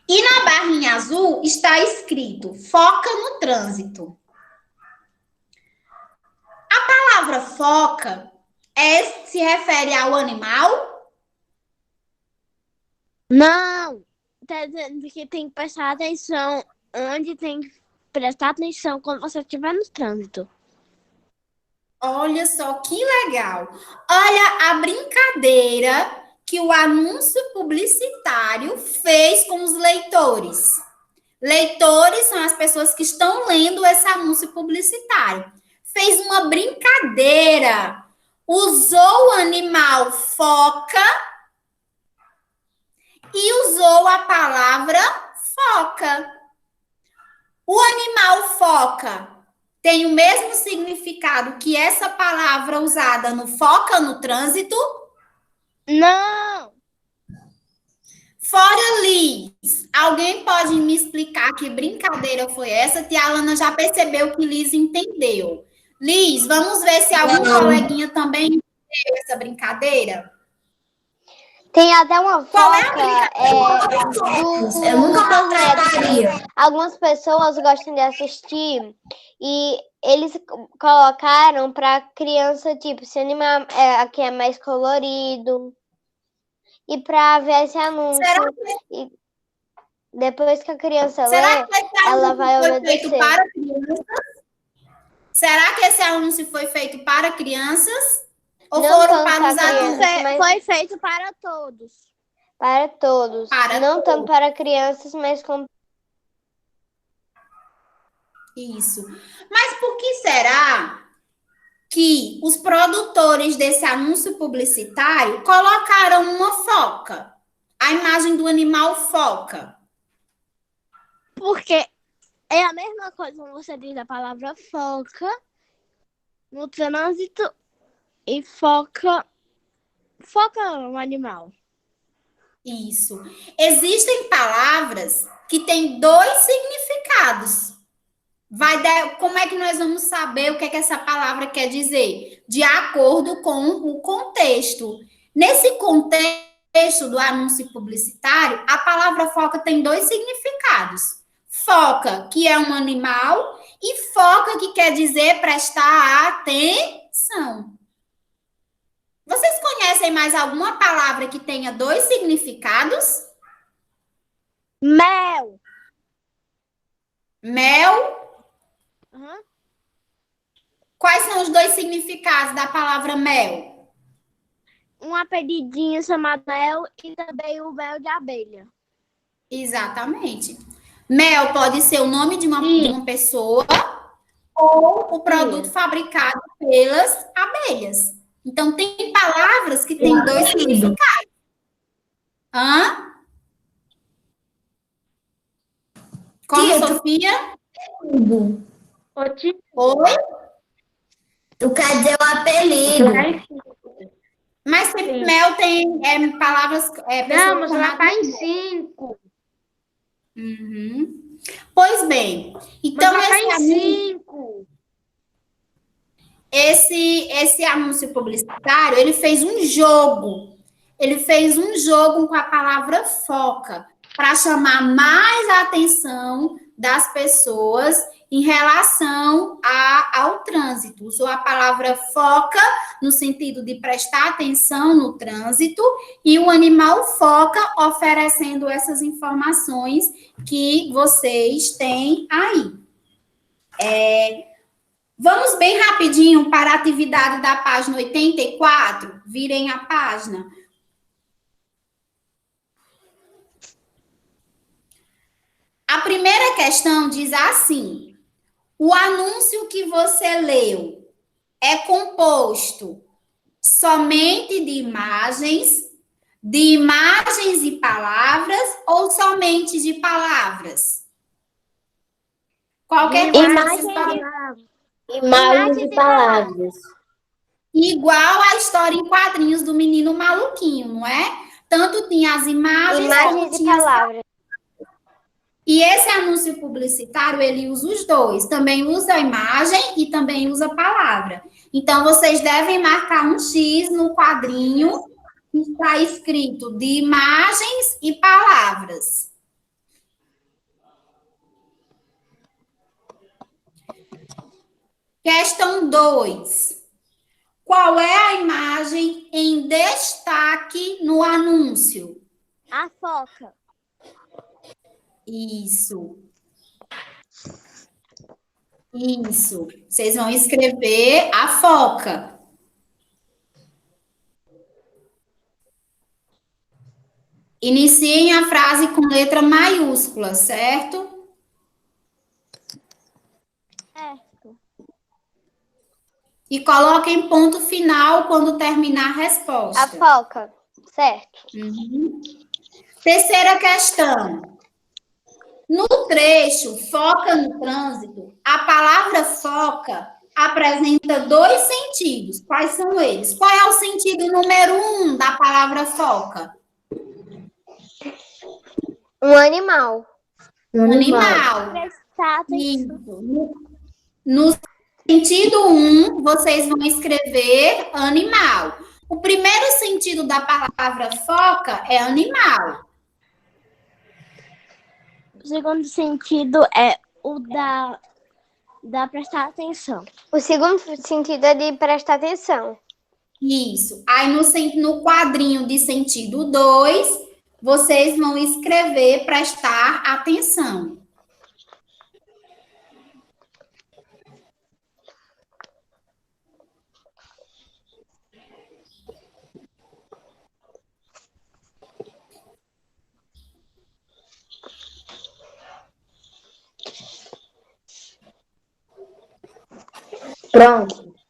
E na barrinha azul está escrito: foca no trânsito. A palavra foca se refere ao animal? Não, tá dizendo que tem que prestar atenção onde tem que prestar atenção quando você estiver no trânsito. Olha só que legal. Olha a brincadeira que o anúncio publicitário fez com os leitores. Leitores são as pessoas que estão lendo esse anúncio publicitário. Fez uma brincadeira. Usou o animal foca e usou a palavra foca. O animal foca tem o mesmo significado que essa palavra usada no foca no trânsito? Não! Fora, Liz, alguém pode me explicar que brincadeira foi essa? Tia Alana já percebeu que Liz entendeu. Liz, vamos ver se algum coleguinha também entendeu essa brincadeira? Tem até uma Qual é a foca Eu nunca maltrataria. Algumas pessoas gostam de assistir e eles colocaram para criança, tipo, se animar, aqui é mais colorido. E para ver esse anúncio. E depois que a criança lê, ela vai obedecer. Feito para crianças? Será que esse anúncio foi feito para crianças? Ou Não foram tanto para os para adultos? crianças, mas Foi feito para todos. para todos. Para Não todos. tanto para crianças, mas como Isso. Mas por que será que os produtores desse anúncio publicitário colocaram uma foca? A imagem do animal foca. Porque é a mesma coisa quando você diz a palavra foca no trânsito e foca no animal. Isso. Existem palavras que têm dois significados. Como é que nós vamos saber o que é que essa palavra quer dizer? De acordo com o contexto. Nesse contexto do anúncio publicitário, a palavra foca tem dois significados. Foca, que é um animal, e foca, que quer dizer prestar atenção. Vocês conhecem mais alguma palavra que tenha dois significados? Mel. Mel. Uhum. Quais são os dois significados da palavra mel? Um apelidinho chamado mel e também o mel de abelha. Exatamente. Mel pode ser o nome de uma pessoa ou o produto fabricado pelas abelhas. Então, tem palavras que têm dois significados. Hã? Como, Sofia? Oi? Tu quer dizer o apelido. Mas mel tem palavras... Não, mas ela tá em 5. Uhum. Pois bem, então Mas ela tá em 5. esse anúncio publicitário, ele fez um jogo. Ele fez um jogo com a palavra foca para chamar mais a atenção das pessoas em relação ao trânsito. Usou a palavra foca no sentido de prestar atenção no trânsito e o animal foca oferecendo essas informações que vocês têm aí. Vamos bem rapidinho para a atividade da página 84. Virem a página. A primeira questão diz assim: o anúncio que você leu é composto somente de imagens e palavras ou somente de palavras? Qualquer coisa vocês podem... Imagens e palavras. Igual a história em quadrinhos do menino maluquinho, não é? Tanto tinha as imagens Imagens e tinha as... palavras. E esse anúncio publicitário, ele usa os dois. Também usa a imagem e também usa a palavra. Então, vocês devem marcar um X no quadrinho que está escrito de imagens e palavras. Questão 2. Qual é a imagem em destaque no anúncio? A foca. Isso. Isso. Vocês vão escrever a foca. Iniciem a frase com letra maiúscula, certo? Certo. E coloquem ponto final quando terminar a resposta. A foca, certo. Uhum. Terceira questão. No trecho Foca no Trânsito, a palavra foca apresenta dois sentidos. Quais são eles? Qual é o sentido número 1 da palavra foca? Um animal. Animal. Prestar atenção. Isso. No sentido 1, vocês vão escrever animal. O primeiro sentido da palavra foca é animal. O segundo sentido é o da prestar atenção. O segundo sentido é de prestar atenção. Isso. Aí no quadrinho de sentido 2, vocês vão escrever prestar atenção.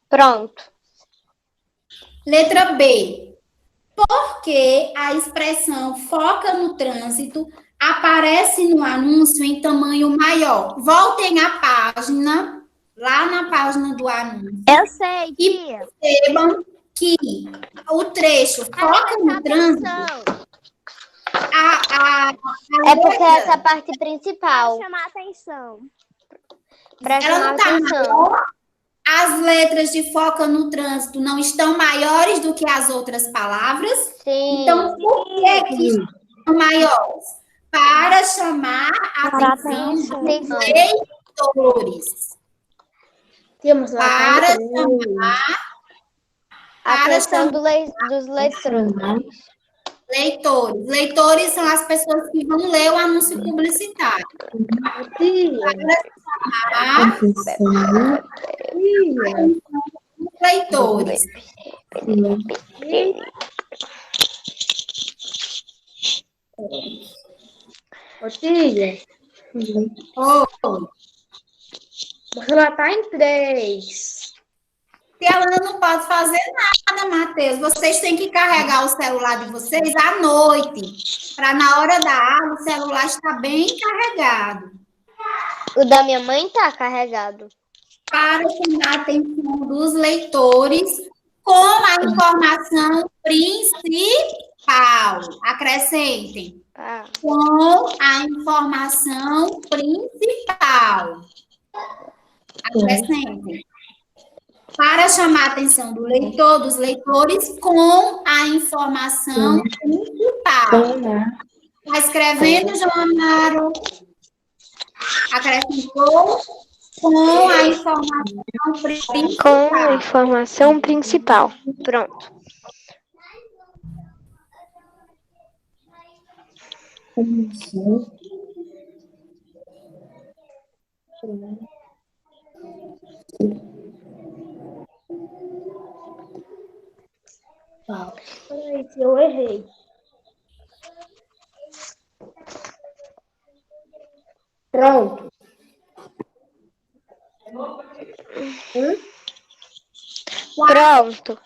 Pronto. Letra B. Por que a expressão foca no trânsito aparece no anúncio em tamanho maior? Voltem à página, lá na página do anúncio. Eu sei, tia. Percebam que o trecho foca no trânsito. É porque essa parte principal. Pra chamar atenção. Pra Ela chamar não está atenção. maior. As letras de foca no trânsito não estão maiores do que as outras palavras. Sim. Então, por que estão maiores? Para chamar a atenção dos leitores. Para chamar A para atenção dos leitores. leitores. Leitores são as pessoas que vão ler o anúncio publicitário. Para chamar leitores. Oh, Você lá tá em 3. se ela não pode fazer nada, Matheus. Vocês têm que carregar o celular de vocês à noite, para na hora da aula o celular estar bem carregado. O da minha mãe tá carregado. Para chamar a atenção dos leitores com a informação principal. Acrescentem. Ah. Com a informação principal. Acrescentem. Para chamar a atenção do leitor, dos leitores, com a informação principal. Está escrevendo, João Amaro? Acrescentou com a informação principal. Com a informação principal. Pronto. Peraí, que eu errei. Pronto. Pronto.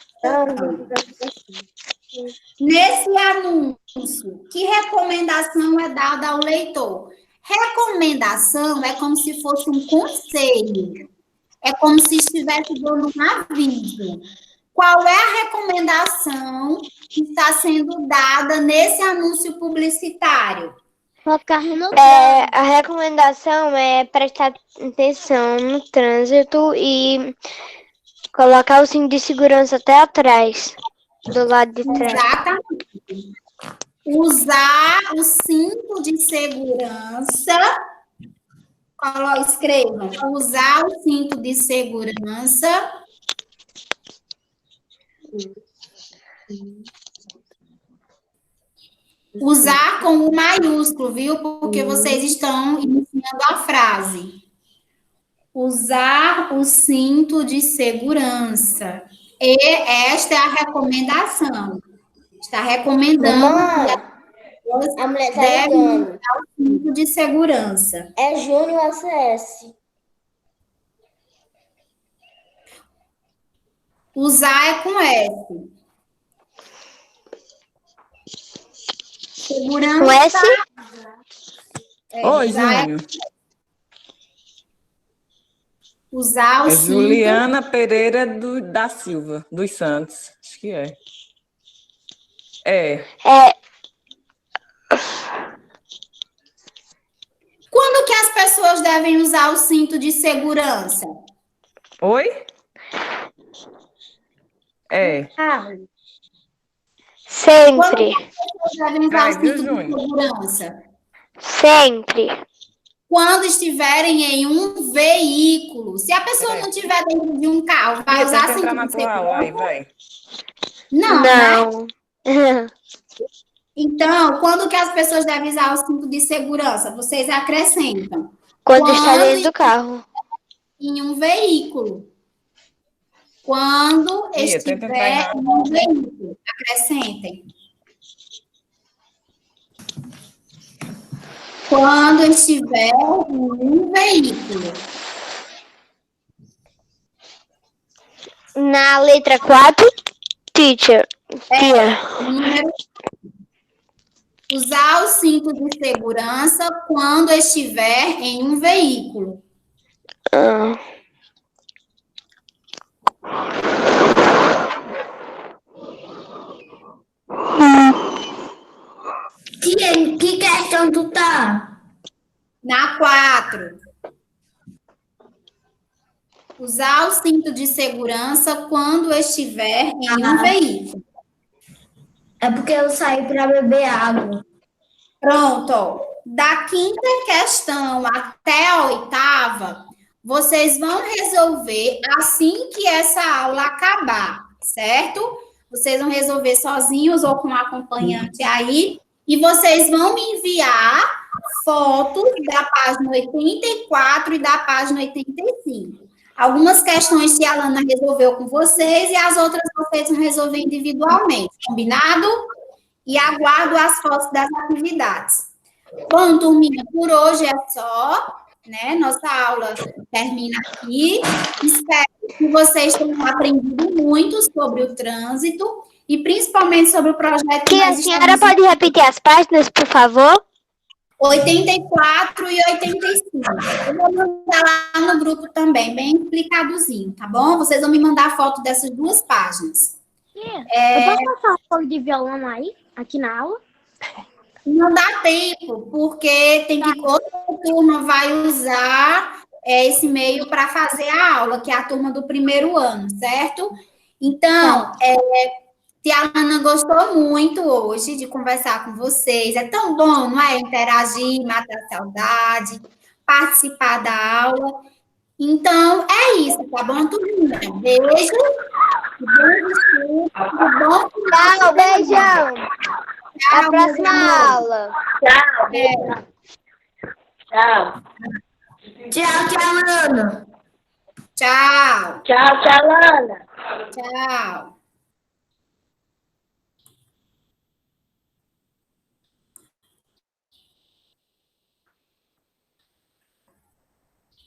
Nesse anúncio, que recomendação é dada ao leitor? Recomendação é como se fosse um conselho. É como se estivesse dando um aviso. Qual é a recomendação que está sendo dada nesse anúncio publicitário? Vou ficar renovando. A recomendação é prestar atenção no trânsito e colocar o cinto de segurança até atrás, do lado de trás. Exatamente. Usar o cinto de segurança. Escreva. Usar o cinto de segurança. Usar com o maiúsculo, viu? Porque vocês estão iniciando a frase. Usar o cinto de segurança. E esta é a recomendação. Está recomendando que A mulher tá devem ligando. usar o cinto de segurança. É Júnior ACS. Usar é com S. Segurança. Com S? Oi, usar Júnior. Usar o É cinto. Juliana Pereira da Silva, dos Santos. Acho que é. É. Quando que as pessoas devem usar o cinto de segurança? Oi? É. Carro. Sempre. Devem usar Vai, o viu, cinto de Júnior? segurança. Sempre. Quando estiverem em um veículo. Se a pessoa não estiver dentro de um carro, vai Tem usar que entrar cinto na de tua aula, aí, segurança? vai. Não, né? Não. Então, quando que as pessoas devem usar o cinto de segurança? Vocês acrescentam. Quando está dentro do carro. Em um veículo. Quando Ih, tenta entrar estiver na- em um veículo. Acrescentem. Quando estiver em um veículo. Na letra 4, teacher. Tia. Número. Usar o cinto de segurança quando estiver em um veículo. Ah. Que questão tu tá? Na 4. Usar o cinto de segurança quando estiver em um veículo. É porque eu saí para beber água. Pronto. Da quinta questão até a oitava, vocês vão resolver assim que essa aula acabar, certo? Vocês vão resolver sozinhos ou com um acompanhante aí, e vocês vão me enviar fotos da página 84 e da página 85. Algumas questões que a Alana resolveu com vocês e as outras vocês vão resolver individualmente, combinado? E aguardo as fotos das atividades. Bom, turminha, por hoje é só, né? Nossa aula termina aqui. Espero que vocês tenham aprendido muito sobre o trânsito e principalmente sobre o projeto que Tia, a nós senhora estamos pode repetir as páginas, por favor? 84 e 85. Eu vou mandar lá no grupo também, bem explicadozinho, tá bom? Vocês vão me mandar foto dessas duas páginas. Eu posso passar um pouco de violão aí, aqui na aula? Não dá tempo, porque tem que outra turma vai usar esse meio para fazer a aula, que é a turma do primeiro ano, certo? Então, Tia Ana gostou muito hoje de conversar com vocês. É tão bom, não é? Interagir, matar a saudade. participar da aula. Então, é isso, tá bom, turminha? Beijo. Bom estudo, bom final Tchau, de semana. beijão. Até a próxima aula. Tchau. Tchau, tchau, Ana. Tchau. Tchau, Lana. Tchau.